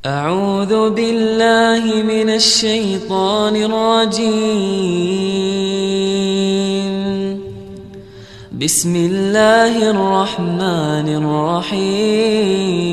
أعوذ بالله من الشيطان الرجيم. بسم الله الرحمن الرحيم.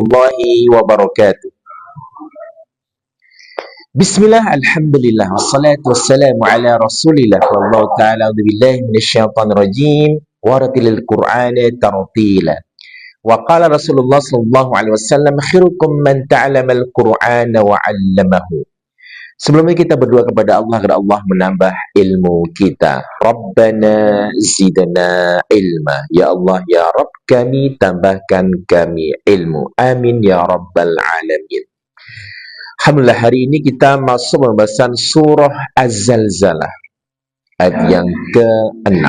Warahmatullahi wabarakatuh. Bismillah, alhamdulillah, wassalatu wassalamu ala rasulillah. Wallahu ta'ala a'udzubillahi minasyaitonir rajim. Waratilil Qur'ana tartila. Wa qala Rasulullah sallallahu alaihi wasallam, khairukum man ta'allamal Qur'ana wa 'allamahu. Sebelumnya kita berdoa kepada Allah agar Allah menambah ilmu kita. Rabbana zidna ilma. Ya Allah, ya Rabb kami, tambahkan kami ilmu. Amin ya Rabbal Alamin. Alhamdulillah, hari ini kita masuk pembahasan surah Az-Zalzalah, ayat yang ke-6.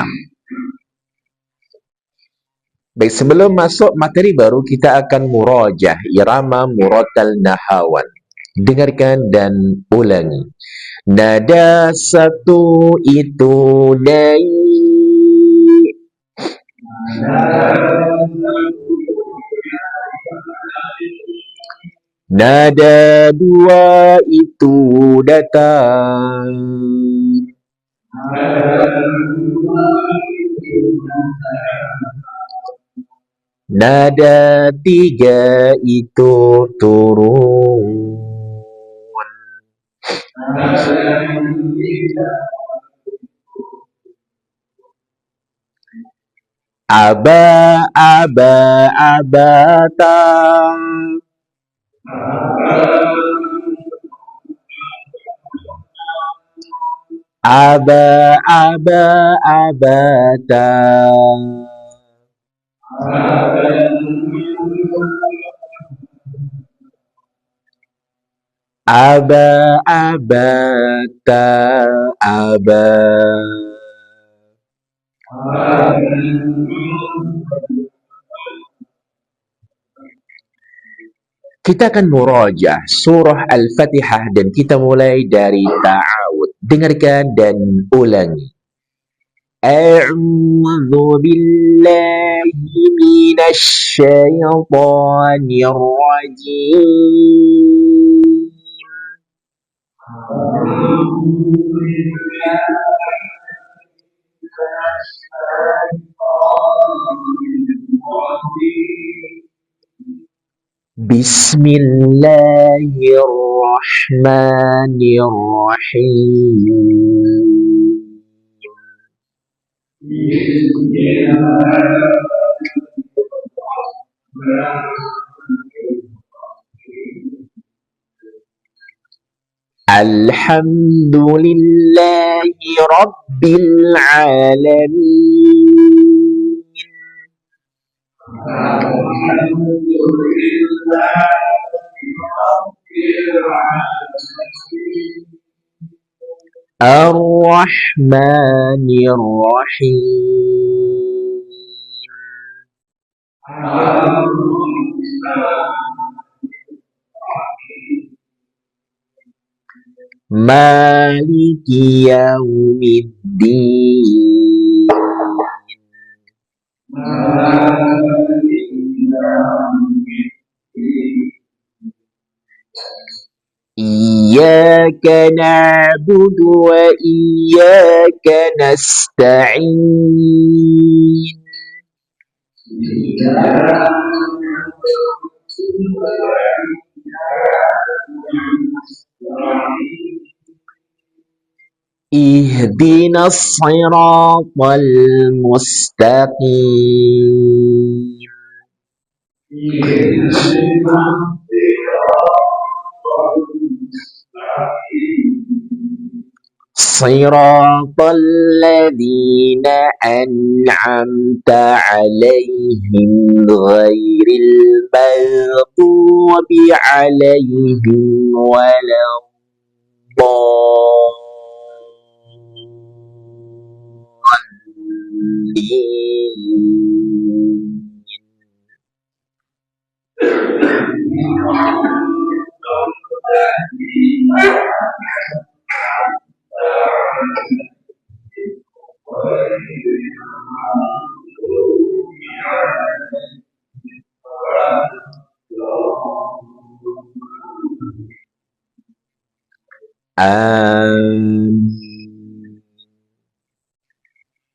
Baik, sebelum masuk materi baru, kita akan murajah irama muratal nahawan. Dengarkan dan ulangi. Nada satu itu dai. Nada dua itu datang. Nada tiga itu turun. Aba, aba, abata. Aba, aba, abata. Aba, abata, aba. Kita akan murajah surah Al-Fatihah dan kita mulai dari ta'awud. Dengarkan dan ulangi. A'udzu billahi minasy syaithanir rajim. Bismillahirrahmanirrahim. Alhamdulillahi Rabbil Alamin. Ar-Rahmanir Rahim. Maliki yaumiddin. Iyyaka na'budu wa iyyaka nasta'in. Ihdinas siratal mustaqim. Siratal ladzina an'amta 'alaihim ghairil maghdubi 'alaihim waladdallin.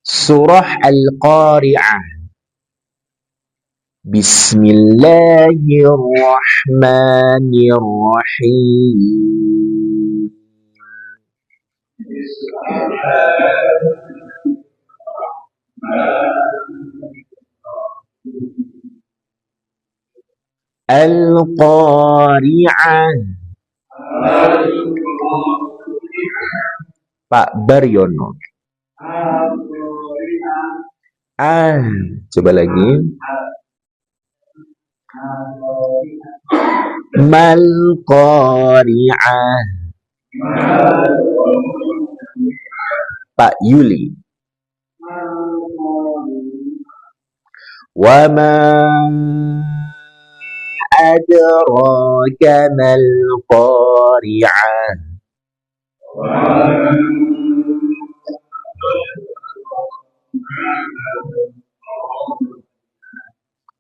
Surah Al-Qari'ah. Bismillahirrahmanirrahim. Al-Qari'ah. Pak Baryono. Coba lagi. Mal Qari'ah. Pak Yuli. Wa ma adraka mal Qari'ah.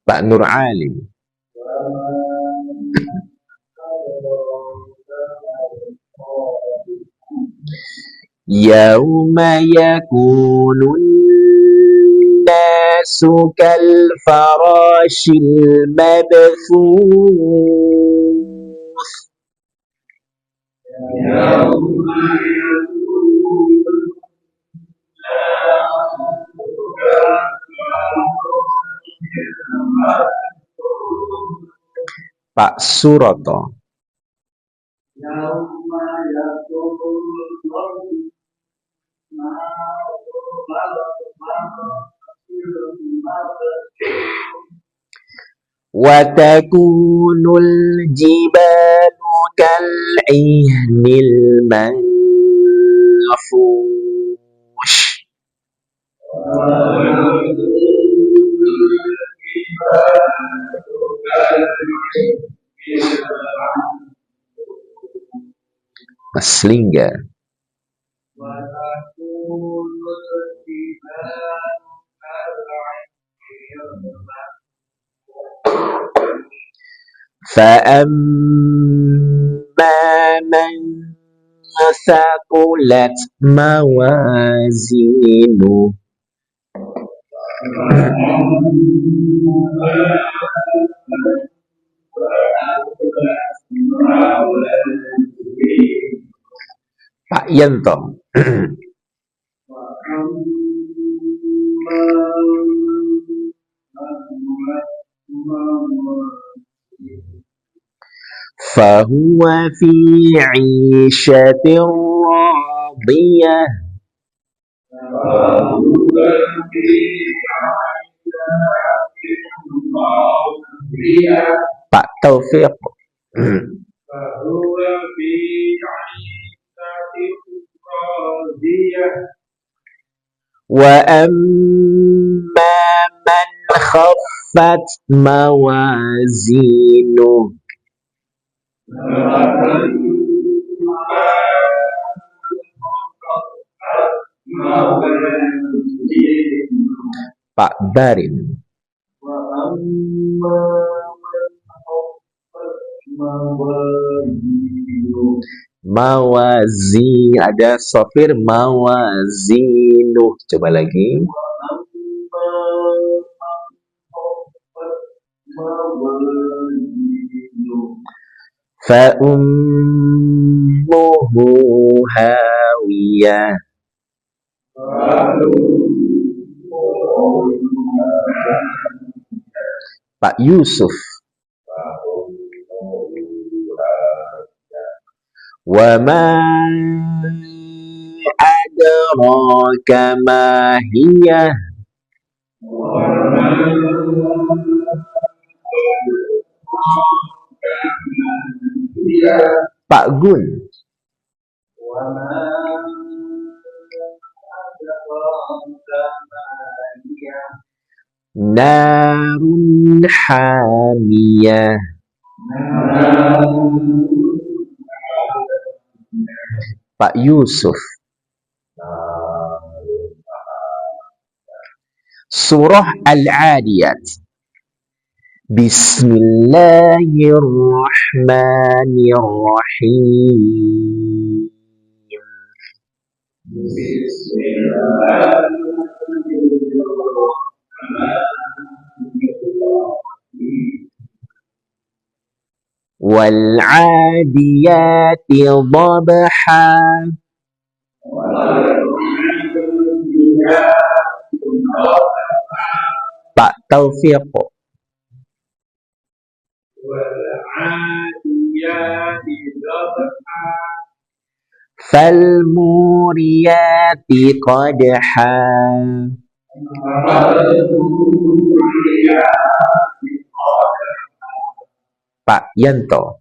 Pak Nur Alim. Yauma yakunun nasu kal farashil mabthuth. Pak Suroto. Wa takunul jibalu kal'ihnil manfush. Mas Lingga. Fa'amma man thaqulat mawazinuh. Pak Yanto. Fahuwa fi 'ishatin radiyah. Pak Taufik. Wa amma man khaffat mawazinuh. Pak Darin. Mawazi, ada sofir mawazinuh. Coba lagi. Fa ummuhu hawiyah. Pak Yusuf. Wa ma adraka ma hiya. Pak Gun. Narun hamiyah. Pak Yusuf. Surah Al-Adiyat. Bismillahirrahmanirrahim. والعاديات ضبحا. Pak Taufiq. فالموريات قدحا. Pak Yanto.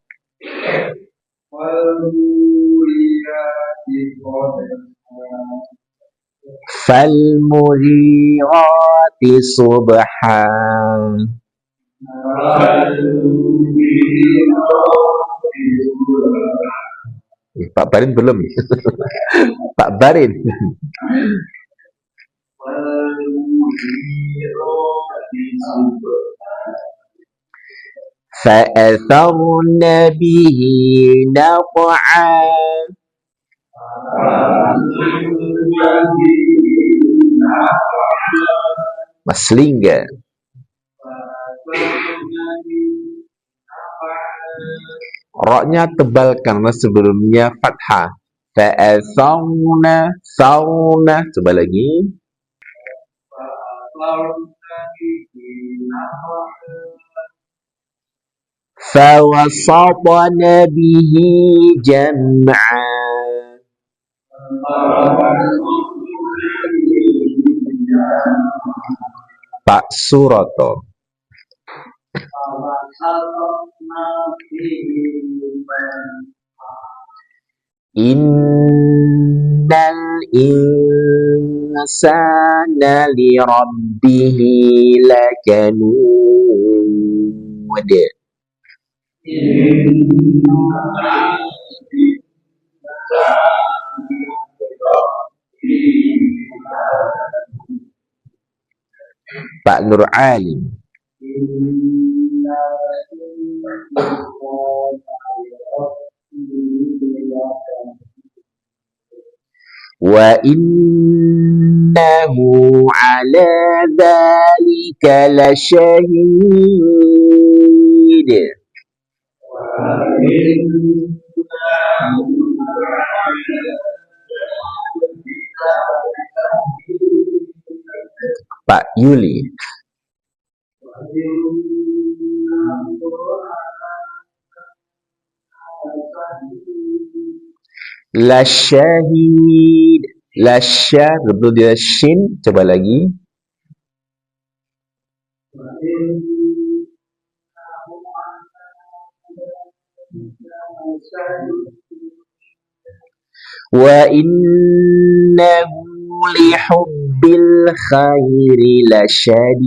فالمغيرات صبحا. Pak Barin belum. Pak Barin. فأثرن به نقعا. Mas Lingga. Roknya tebal karena sebelumnya fathah. Fa'atharna, tharna. Coba lagi. Fawasatna bihi jam'a. Pak Suroto. Innal insana li rabbihi lakanud. Pak Nur Alim. Wa innahu ala dhalika lasyahid. Pak Yuli. Lasyahid. Lasya betul dia shin. Coba lagi. Wa innahu lihubbil khairi lasyadid.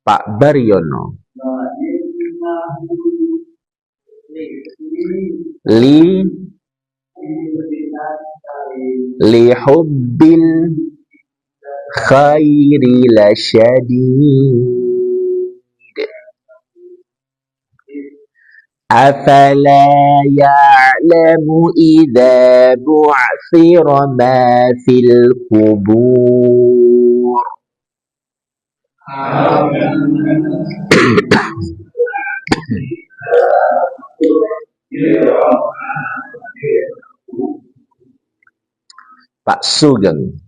Pak Baryono. Li hubbil khairi lasyadid. Afala ya'lamu idza bu'thira ma fil qubur. Pak Sugeng.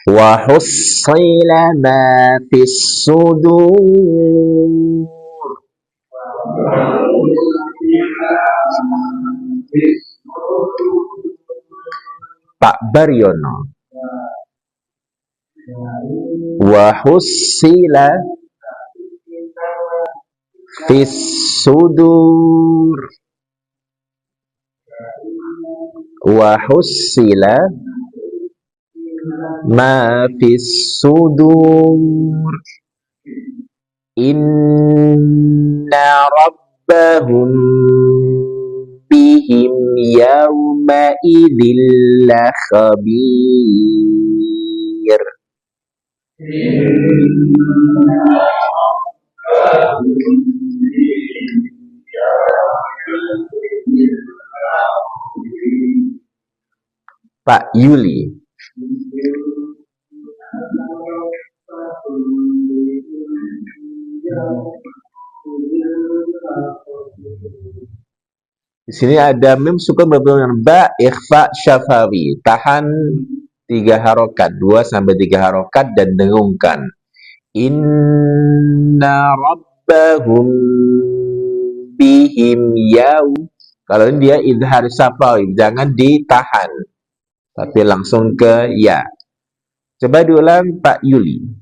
Wa hussila ma fis sudur. Pak Pak Baryono. Wa hussila fis sudur. Wa hussila ma fis sudur. Inna rabbahum bihim yawma idzil lakhabir. Pak Yuli. Di sini ada mim sukun bertemu dengan ba, ikhfa syafawi. Tahan 3 harokat, 2 sampai 3 harokat dan dengungkan. Inna rabbahum bihim yaw. Kalau ini dia idhar syafawi, jangan ditahan, tapi langsung ke ya. Coba diulang Pak Yuli.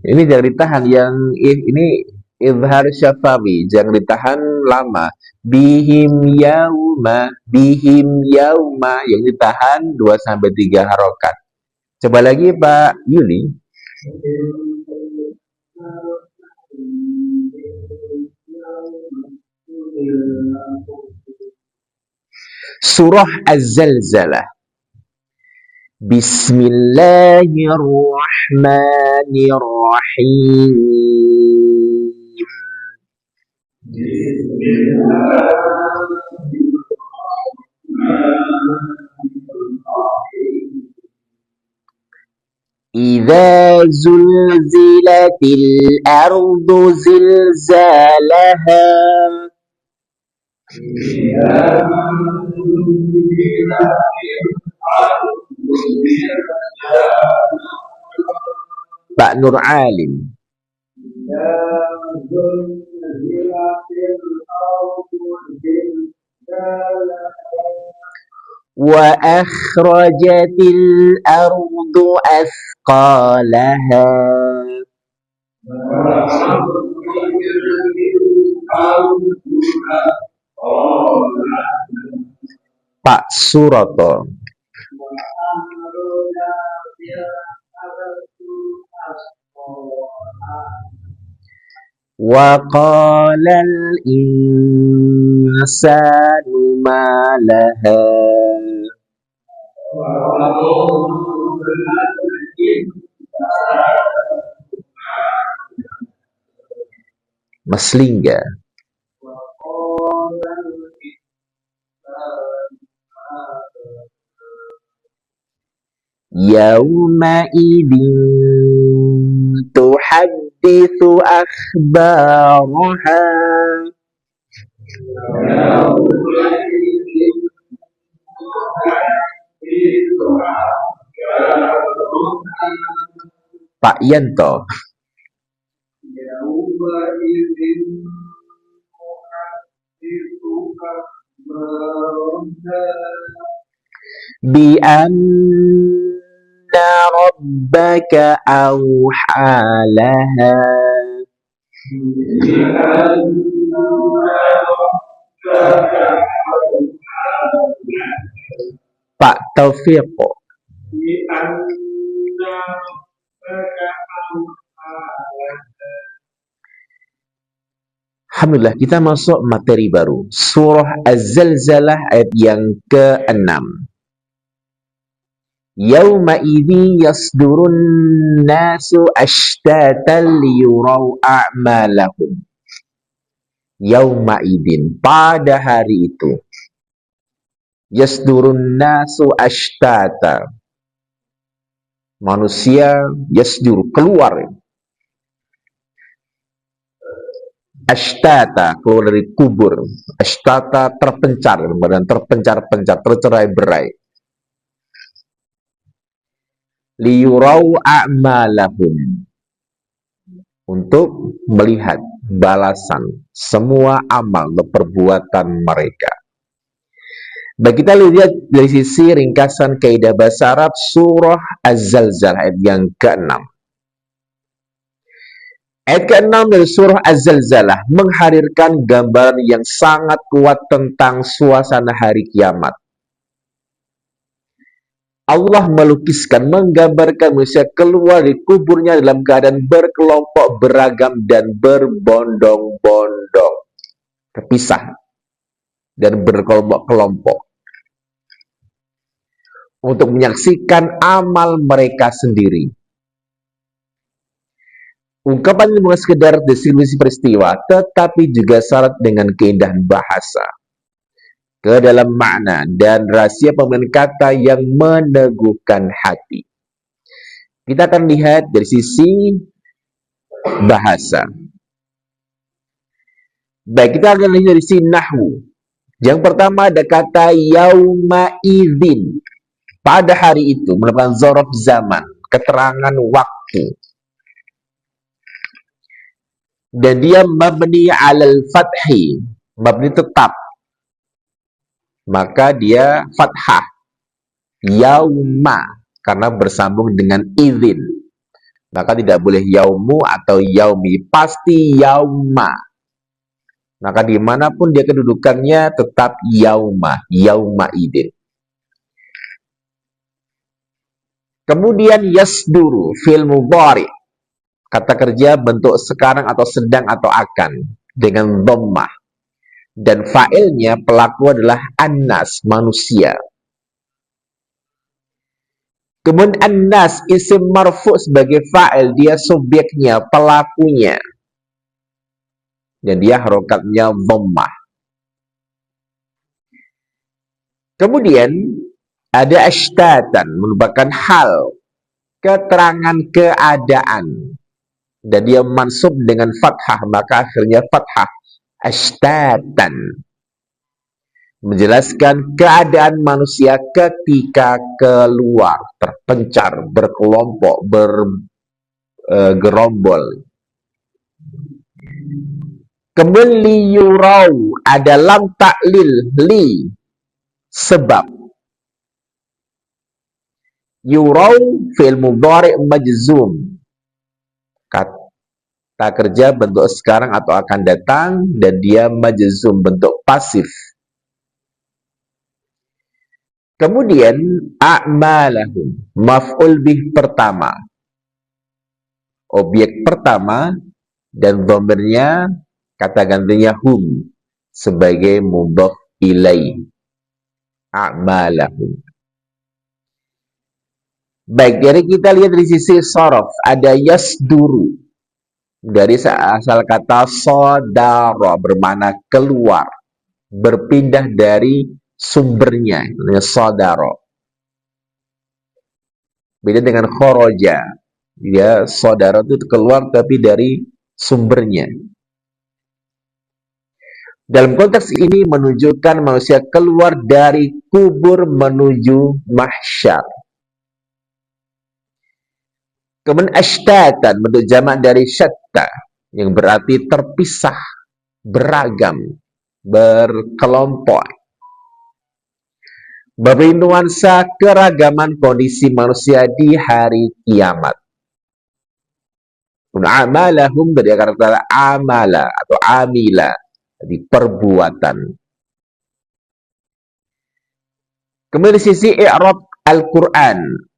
Ini jangan ditahan, yang ini izhar syafawi, jangan ditahan lama. Bihim yauma, yang ditahan 2 sampai 3 harokat. Coba lagi Pak Yuli. Surah Az-Zalzalah. Bismillahirrahmanirrahim. Idza zulzilatil ardu zilzalaha. Pak Nur Alim. Wa akhrajatil ardu athqalaha. Pak Suroto. Wa qalal insanu ma laha. Mas Lingga. Yauma idin tuhadditsu akhbaraha. Pak Yanto. Bi anna rabbaka awhalaha. Pak Taufiq. Alhamdulillah, kita masuk materi baru. Surah Az-Zalzalah ayat yang ke-6. Yauma idzi yasdurun nasu ashtatan liyuraw a'malahum. Yauma idin, pada hari itu. Yasdurun nasu ashtata. Manusia yasdur, keluar. Ashtata, keluar dari kubur. Ashtata, terpencar, dan terpencar-pencar, tercerai-berai. Liyuraw a'malahum. untuk melihat balasan semua amal atau perbuatan mereka. Baik, kita lihat dari sisi ringkasan kaidah bahasa Arab surah Az-Zalzalah ayat yang ke-6. Ayat ke-6 dari surah Az-Zalzalah menghadirkan gambaran yang sangat kuat tentang suasana hari kiamat. Allah melukiskan, menggambarkan manusia keluar dari kuburnya dalam keadaan berkelompok, beragam, dan berbondong-bondong. Terpisah dan berkelompok-kelompok. Untuk menyaksikan amal mereka sendiri. Ungkapan ini bukan sekedar deskripsi peristiwa, tetapi juga syarat dengan keindahan bahasa, ke dalam makna dan rahasia pemilihan kata yang meneguhkan hati. Kita akan lihat dari sisi bahasa. Baik, kita akan lihat dari sisi nahwu. Yang pertama ada kata yauma idzin. Pada hari itu merupakan dzaraf zaman, keterangan waktu. Dan dia mabni 'alal fathi, mabni tetap. Maka dia fathah. Yauma, karena bersambung dengan idzin. Maka tidak boleh yaumu atau yaumi, pasti yauma. Maka dimanapun dia kedudukannya tetap yauma, yauma idzin. Kemudian yasduru, fil mudhari, kata kerja bentuk sekarang atau sedang atau akan, dengan dhammah. Dan fa'ilnya, pelaku adalah annas, manusia. Kemudian annas, isim marfu' sebagai fa'il, dia subjeknya, pelakunya. Dan dia harokatnya dhammah. Kemudian ada ashtatan, merupakan hal, keterangan keadaan. Dan dia mansub dengan fathah, maka akhirnya fathah. Ashtatan, menjelaskan keadaan manusia ketika keluar, terpencar, berkelompok, bergerombol. Kemudian liyurau, ada lam taklil, li, sebab. Yurau fi'il mudhari' majzum, kata kerja bentuk sekarang atau akan datang, dan dia majzum, bentuk pasif. Kemudian a'malahum, maf'ul bih pertama, objek pertama, dan dhamirnya kata gantinya hum sebagai mudhaf ilaih. A'malahum. Baik, jadi kita lihat dari sisi sharaf, ada yasduru, dari asal kata sodara, bermakna keluar, berpindah dari sumbernya, sodara. Beda dengan khoroja, dia sodara itu keluar tapi dari sumbernya. Dalam konteks ini menunjukkan manusia keluar dari kubur menuju mahsyar. Kemudian ashtatan, bentuk jamak dari syatta, yang berarti terpisah, beragam, berkelompok. Beri nuansa keragaman kondisi manusia di hari kiamat. Amalahum dari kata amala atau amila, jadi perbuatan. Kemudian di sisi i'rab Al-Quran,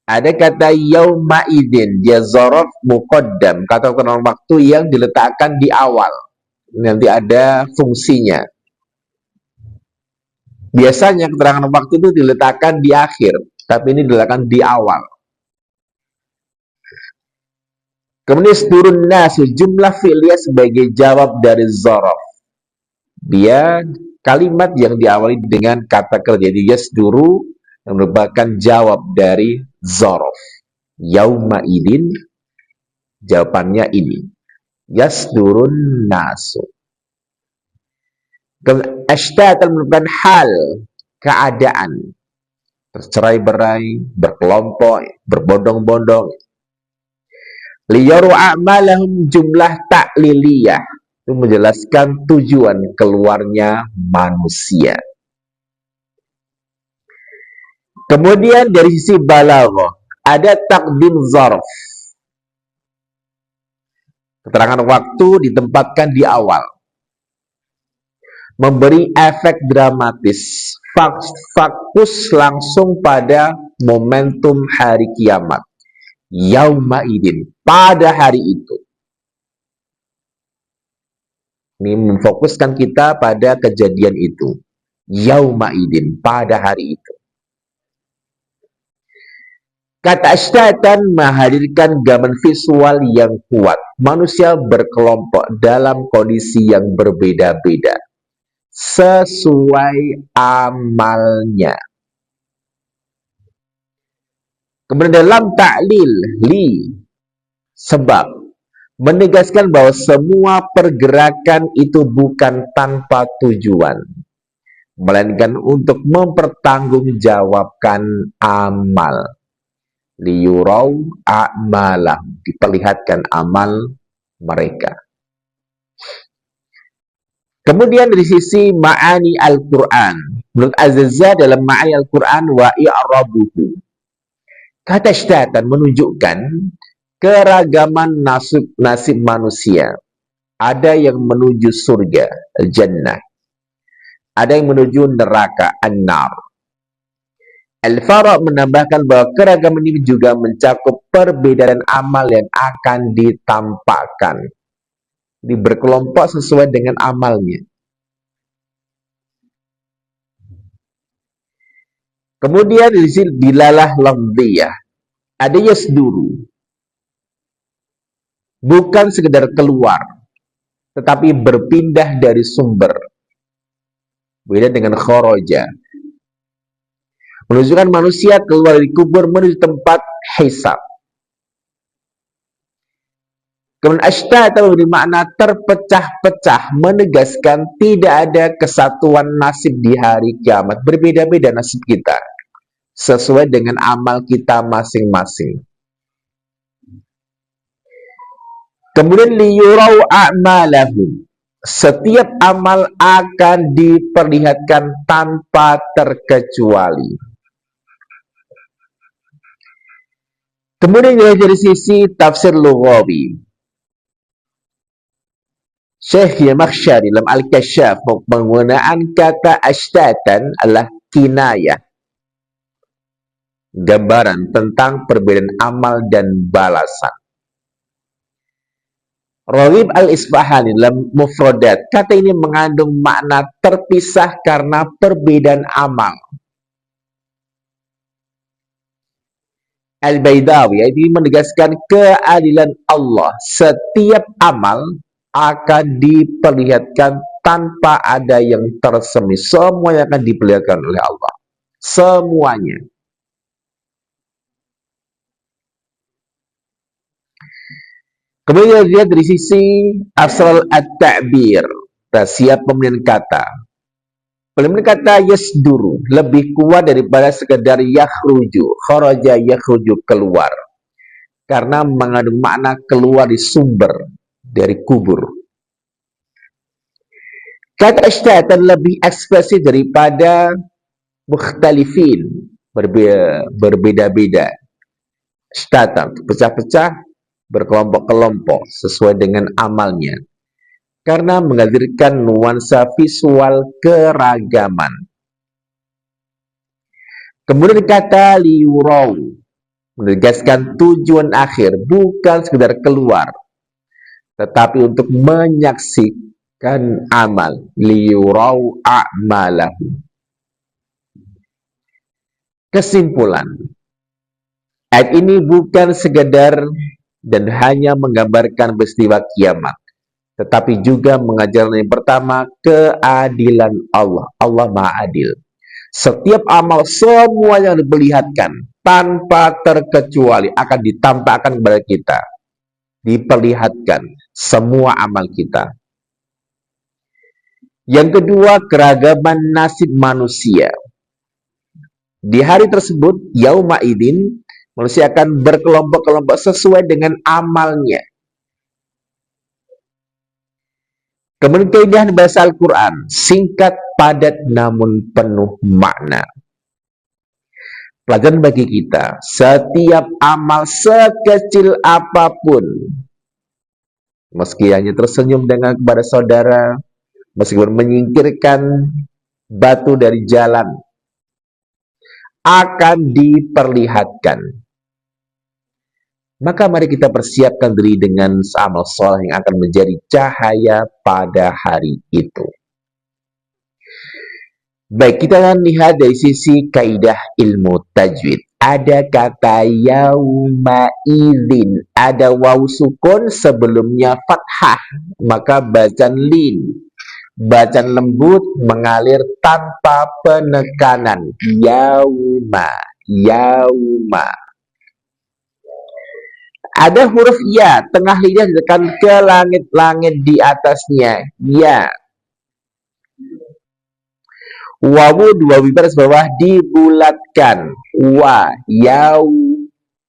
ada kata yauma idzin, dia dzaraf muqaddam, kata keterangan waktu yang diletakkan di awal. Nanti ada fungsinya. Biasanya keterangan waktu itu diletakkan di akhir, tapi ini diletakkan di awal. Kemudian turun nasu, jumlah fi'liyah sebagai jawab dari dzaraf. Dia kalimat yang diawali dengan kata kerja, jadi yasduru, yang merupakan jawab dari dzaraf. Yauma idzin, jawabannya ini. Yasdurun nasu. Ashtatan merupakan hal, keadaan, tercerai-berai, berkelompok, berbondong-bondong. Liyaru a'malahum, jumlah takliliyah, itu menjelaskan tujuan keluarnya manusia. Kemudian dari sisi balaghah ada takdim zarf. Keterangan waktu ditempatkan di awal, memberi efek dramatis, fokus langsung pada momentum hari kiamat. Yauma idin, pada hari itu. Ini memfokuskan kita pada kejadian itu. Yauma idin, pada hari itu. Kata ashtatan menghadirkan gambaran visual yang kuat. Manusia berkelompok dalam kondisi yang berbeda-beda sesuai amalnya. Kemudian dalam ta'lil li, sebab, menegaskan bahwa semua pergerakan itu bukan tanpa tujuan, melainkan untuk mempertanggungjawabkan amal. Liyurau a'malah, diperlihatkan amal mereka. Kemudian dari sisi ma'ani Al-Quran, menurut Az-Zazzah dalam ma'ani Al-Quran wa i'rabuhu, kata ashtatan menunjukkan keragaman nasib manusia. Ada yang menuju surga, al-jannah. Ada yang menuju neraka, an-nar. Al-Faraq menambahkan bahwa keragaman ini juga mencakup perbedaan amal yang akan ditampakkan. Ini berkelompok sesuai dengan amalnya. Kemudian di sini dilalah lafziyah. Ada yasduru. Bukan sekedar keluar, tetapi berpindah dari sumber. Beda dengan kharaja. Menunjukkan manusia keluar dari kubur menuju tempat hisab. Kemudian ashtata memberi makna terpecah-pecah, menegaskan tidak ada kesatuan nasib di hari kiamat. Berbeda-beda nasib kita sesuai dengan amal kita masing-masing. Kemudian liyurau a'malahum, setiap amal akan diperlihatkan tanpa terkecuali. Kemudian dari sisi tafsir lughawi, Syekh Yamakhsyari dalam Al-Kasyaf penggunaan kata ashtatan adalah kinayah, gambaran tentang perbedaan amal dan balasan. Raghib Al-Isfahani dalam Mufradat, kata ini mengandung makna terpisah karena perbedaan amal. Al-Baidawi ini menegaskan keadilan Allah. Setiap amal akan diperlihatkan tanpa ada yang tersembunyi. Semuanya akan diperlihatkan oleh Allah. Semuanya. Kemudian lihat dari sisi asal at-ta'bir, siap pemilihan kata. Pemilihan kata yasduru lebih kuat daripada sekedar yakhruju. Kharaja yakhruju, keluar. Karena mengandung makna keluar di sumber, dari kubur. Kata ashtatan lebih ekspresif daripada mukhtalifin, berbeda-beda. Ashtatan, pecah-pecah, berkelompok-kelompok sesuai dengan amalnya. Karena menghadirkan nuansa visual keragaman. Kemudian kata liyurau, menegaskan tujuan akhir, bukan sekedar keluar, tetapi untuk menyaksikan amal. Liyurau a'malahu. Kesimpulan, ayat ini bukan sekedar dan hanya menggambarkan peristiwa kiamat, tetapi juga mengajarkan yang pertama, keadilan Allah. Allah Maha Adil. Setiap amal, semua yang diperlihatkan tanpa terkecuali akan ditampakkan kepada kita. Diperlihatkan semua amal kita. Yang kedua, keragaman nasib manusia. Di hari tersebut, yauma idin, Manusia akan berkelompok-kelompok sesuai dengan amalnya. Kemudian keindahan bahasa Al-Quran, singkat, padat, namun penuh makna. Pelajaran bagi kita, setiap amal sekecil apapun, meski hanya tersenyum dengan kepada saudara, meskipun menyingkirkan batu dari jalan, akan diperlihatkan. Maka mari kita persiapkan diri dengan amal soleh yang akan menjadi cahaya pada hari itu. Baik, kita akan lihat dari sisi kaidah ilmu tajwid. Ada kata yauma idzin, ada waw sukun sebelumnya fathah, maka bacaan lin, bacaan lembut mengalir tanpa penekanan. Yauma, yauma. Ada huruf ya, tengah lidah ditekan ke langit-langit di atasnya. Ya. Wawu dua baris bawah dibulatkan. Wa, yau,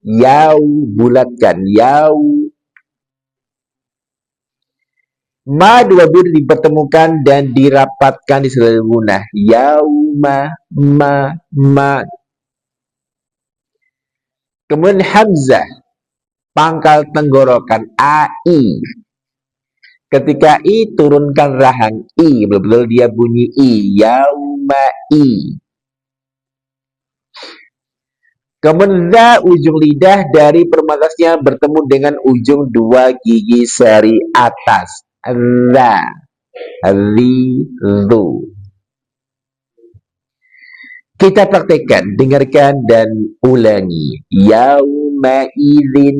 yau, bulatkan. Yau. Ma dua bir dipertemukan dan dirapatkan di seluruh gunah. Yauma, ma. Kemudian hamzah, pangkal tenggorokan. Ai. Ketika i turunkan rahang i, betul-betul dia bunyi i. Yaumai. Kemudian za, ujung lidah dari permatasnya bertemu dengan ujung dua gigi seri atas. Za, ri, zu. Kita praktekkan, dengarkan dan ulangi. Yaumaidzin.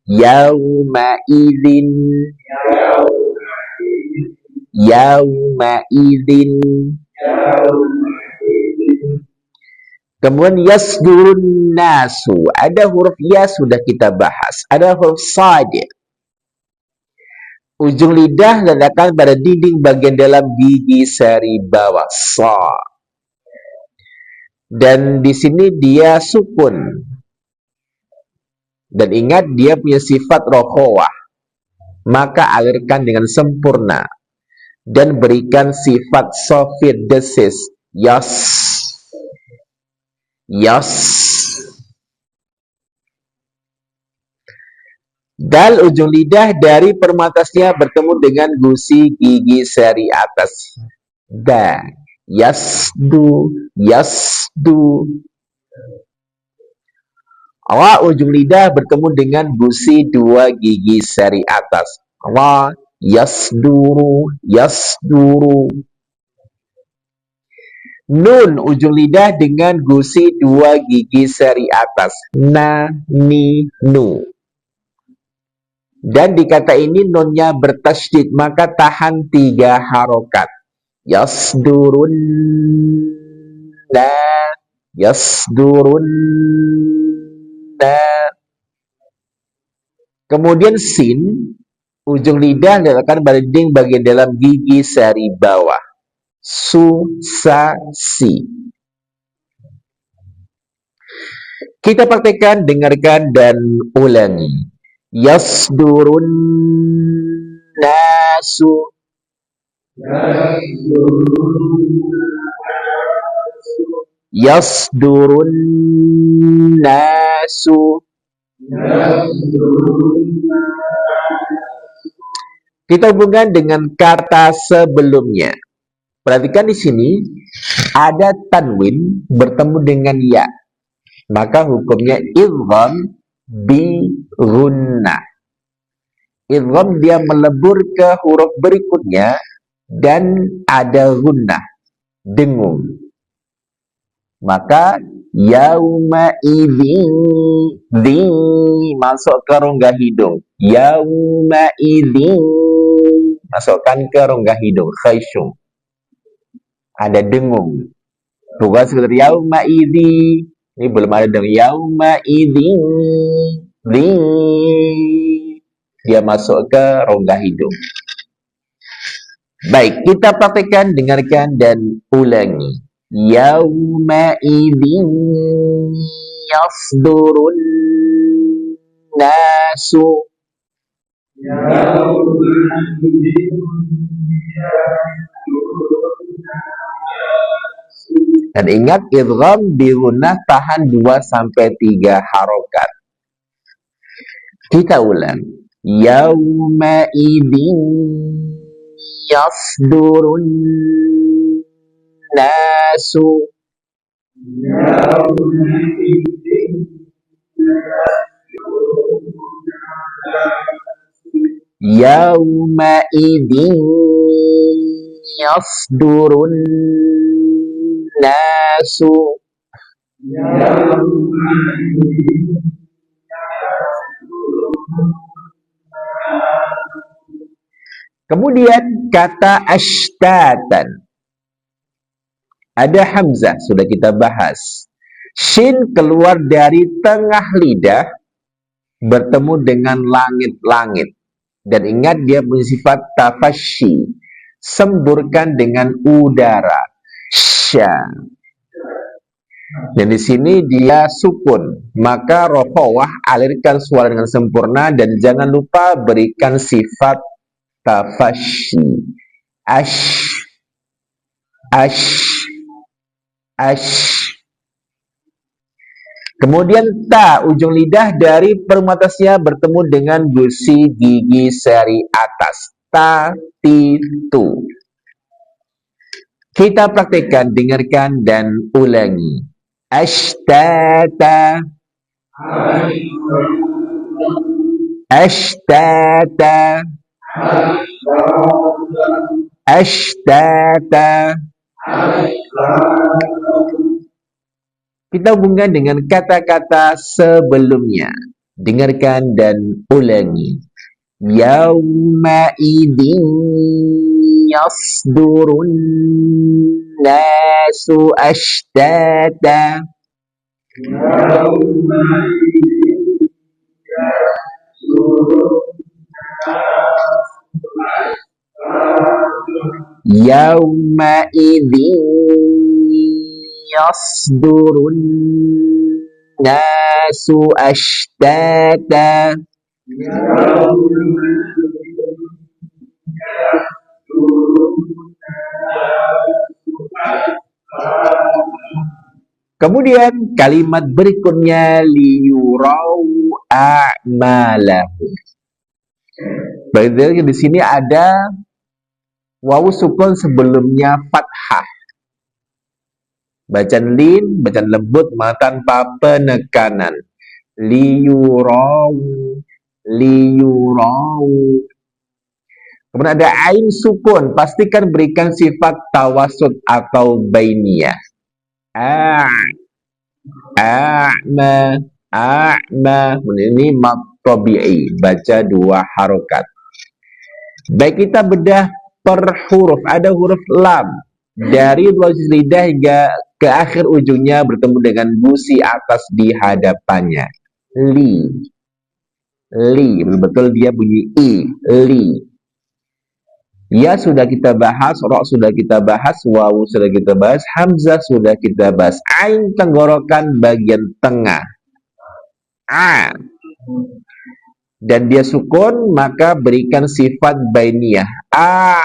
Yaumaidzin. Yaumaidzin. Kemudian yasdurun nasu. Ada huruf ya sudah kita bahas. Ada huruf sad. Ujung lidah letakkan pada dinding bagian dalam gigi seri bawah. Sa. Dan di sini dia sukun. Dan ingat dia punya sifat rokhawah. Maka alirkan dengan sempurna. Dan berikan sifat sofir desis. Yas. Yas. Dal ujung lidah dari permatasnya bertemu dengan gusi gigi seri atas. Da. Yasdu. Yasdu. Wa ujung lidah bertemu dengan gusi dua gigi seri atas. Wa. Yasduru. Yasduru. Nun ujung lidah dengan gusi dua gigi seri atas. Na, ni, nu. Dan di kata ini nunnya bertasydid, maka tahan 3 harokat. Yasdurun na, yasdurun na. Kemudian sin, ujung lidah diletakkan pada dinding bagian dalam gigi seri bawah. Su, sa, si. Kita praktekkan, dengarkan dan ulangi. Yasdurun nasu. Yasdurun nasu. Kita hubungkan dengan kata sebelumnya. Perhatikan di sini ada tanwin bertemu dengan ya. Maka hukumnya idgham bi gunnah. Idgham dia melebur ke huruf berikutnya dan ada gunnah, dengung. Maka yauma idzin masuk ke rongga hidung. Yauma idzin masukkan ke rongga hidung, khaysyum. Ada dengung. Bukan sekedar yauma idzin. Ini belum ada dengan yauma idzin. Dia masuk ke rongga hidung. Baik, kita praktekkan, dengarkan dan ulangi. Yawma idzin yasdurun nasu. Dan ingat idgham bi gunnah tahan 2 sampai 3 harokat. Kita ulang. Yauma idzin yasdurun nasu. Yauma idzin yasdurun nasu. Kemudian kata ashtatan. Ada hamzah, sudah kita bahas. Shin keluar dari tengah lidah, bertemu dengan langit-langit. Dan ingat dia punya sifat tafashi, semburkan dengan udara. Sya. Dan di sini dia sukun, maka rofawah alirkan suara dengan sempurna dan jangan lupa berikan sifat tafashi. Ash, ash, ash. Kemudian ta, ujung lidah dari permukaan atasnya bertemu dengan gusi gigi seri atas. Ta, ti, tu. Kita praktekkan, dengarkan dan ulangi. Ashtata, ashtata, ashtata. Kita hubungkan dengan kata-kata sebelumnya. Dengarkan dan ulangi. Yauma idzin yasdurun nasu ashtata. Yauma idzin yasdurun nasu ashtata. Kemudian kalimat berikutnya liyurau a'malahu. Berarti di sini ada wawu sukun sebelumnya fathah. Bacaan lin, bacaan lembut, tanpa penekanan. Liyurau, liyurau. Kemudian ada ain sukun, pastikan berikan sifat tawasud atau bainiyah. A'ma, a'ma. Ini mad tabi'i, baca 2 harokat. Baik, kita bedah per huruf. Ada huruf lam dari 2 sisi lidah hingga ke akhir ujungnya bertemu dengan gusi atas di hadapannya. Li, li, betul-betul dia bunyi i, li. Ya sudah kita bahas, ro sudah kita bahas, wawu sudah kita bahas, hamzah sudah kita bahas. Ain tenggorokan bagian tengah. A. Dan dia sukun, maka berikan sifat bainiyah. A.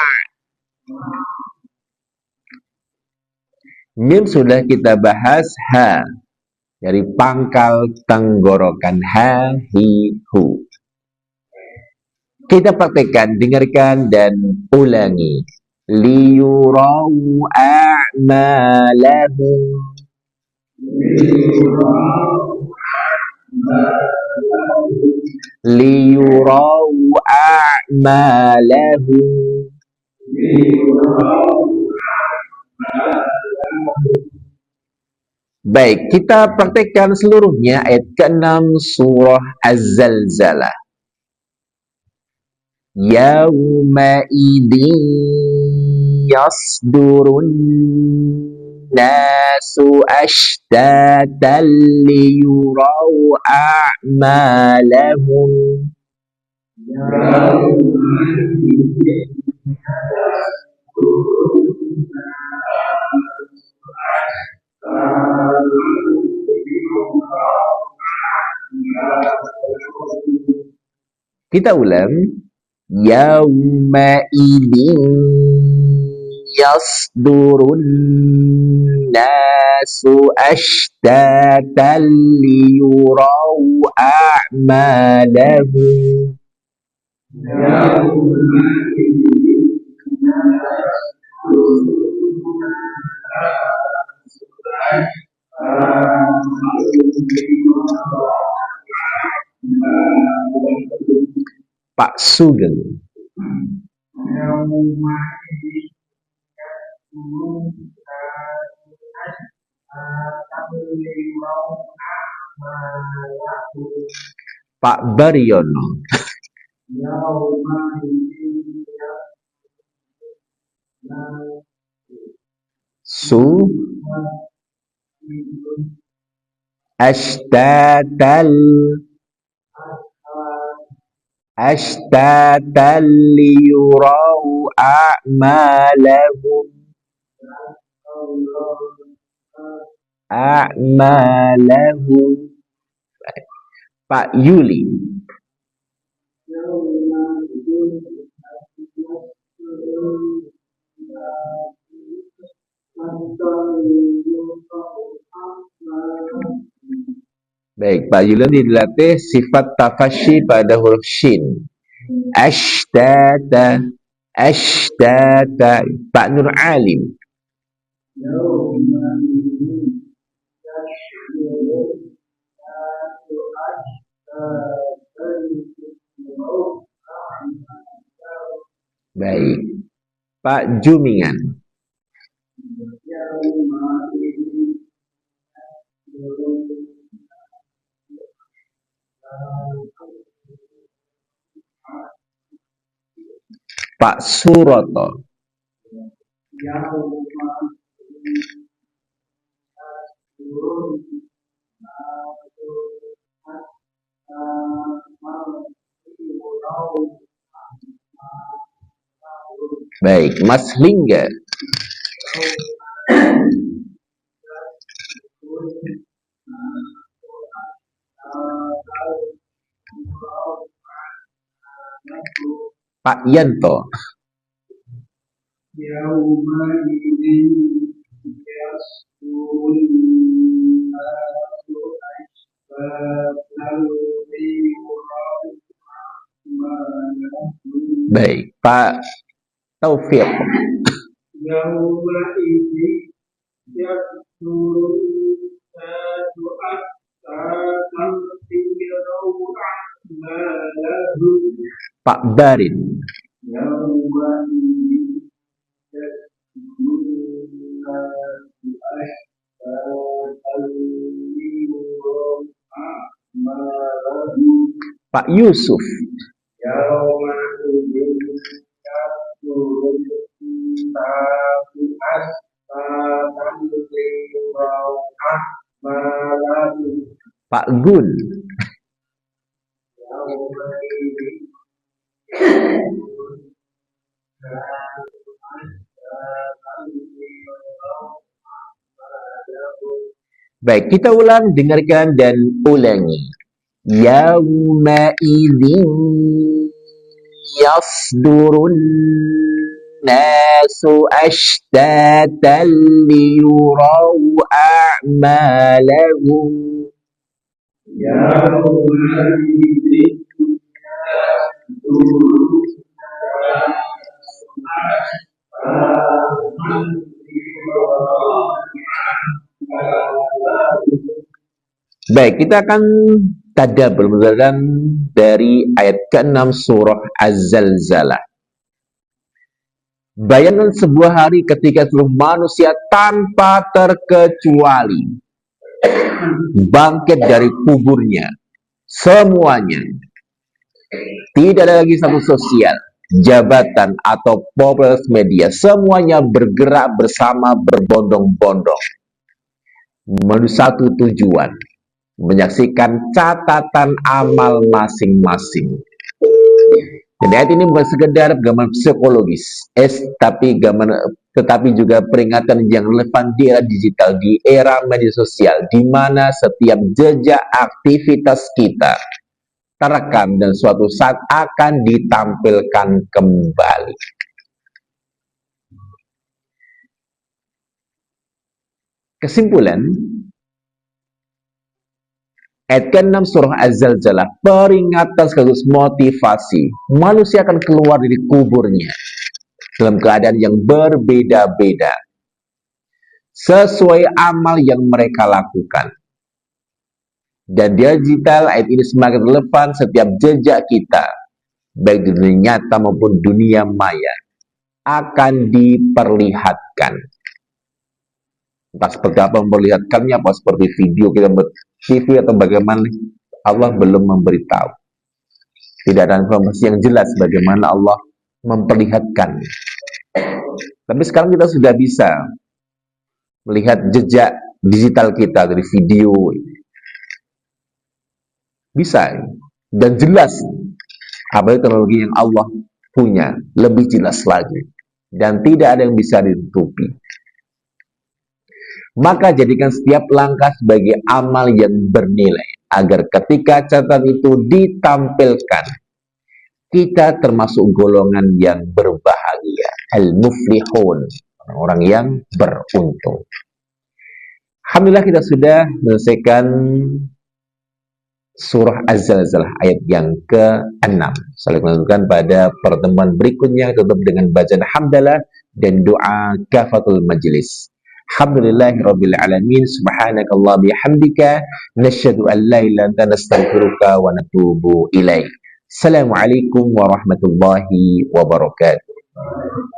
Mim sudah kita bahas, ha. Dari pangkal tenggorokan, ha, hi, hu. Kita praktekkan, dengarkan dan ulangi. Liyurau a'malahum. Liyurau a'malahum. Baik, kita praktekkan seluruhnya ayat ke-6 surah Az-Zalzalah. Yauma idzin yasdurun nasu ashtatan liyurau a'malahum. Kita ulang. Yauma idin yasdurun nasu ashtatan liyuraw a'malahum. Pak Sugeng. Pak Baryono. Ashtatan liyuraw a'malahum. Pak Yuli. Baik, Pak Yuli dilatih sifat tafashi pada huruf shin. Ashtata. Pak Nur Alim. Baik, Pak Jumingan. Pak Suroto. Baik, Mas Lingga. Pak Yanto. Baik, Pak Taufik. Pak Barin. Pak Yusuf. Pak Gun. Baik, kita ulang, dengarkan dan ulangi. Yauma idzin yasdurun nasu ashtatan liyuraw a'malahum. Yauma idzin yasdurun Baik, kita akan tadabbur berdasarkan dari ayat ke-6 surah Az-Zalzalah. Bayangkan sebuah hari ketika seluruh manusia tanpa terkecuali bangkit dari kuburnya. Semuanya. Tidak ada lagi satu sosial, jabatan, atau popularitas media. Semuanya bergerak bersama berbondong-bondong menuju satu tujuan, menyaksikan catatan amal masing-masing. Jadi ayat ini bukan sekedar gambaran psikologis, tapi gambaran tetapi juga peringatan yang relevan di era digital, di era media sosial, di mana setiap jejak aktivitas kita terekam dan suatu saat akan ditampilkan kembali. Kesimpulan, ayat ke-6 surah Az-Zalzalah, peringatan sekaligus motivasi. Manusia akan keluar dari kuburnya dalam keadaan yang berbeda-beda, sesuai amal yang mereka lakukan. Dan digital, ayat ini semakin relevan setiap jejak kita, baik di dunia nyata maupun dunia maya, akan diperlihatkan. Entah seperti apa memperlihatkannya, apa seperti video kita TV atau bagaimana, Allah belum memberitahu. Tidak ada informasi yang jelas bagaimana Allah memperlihatkan. Tapi sekarang kita sudah bisa melihat jejak digital kita dari video. Bisa dan jelas apa teknologi yang Allah punya, lebih jelas lagi, dan tidak ada yang bisa ditutupi. Maka jadikan setiap langkah sebagai amal yang bernilai, agar ketika catatan itu ditampilkan, kita termasuk golongan yang berbahagia, al-muflihun, orang yang beruntung. Alhamdulillah kita sudah menyelesaikan surah Az-Zalzalah ayat yang ke-6. Saya lanjutkan pada pertemuan berikutnya, tutup dengan bacaan hamdalah dan doa kafatul majlis. Alhamdulillahirabbil alamin, subhanakallah bihamdika, nasyhadu an la ilaha illa anta, nastaghfiruka wa natubu ilaik. Assalamualaikum warahmatullahi wabarakatuh.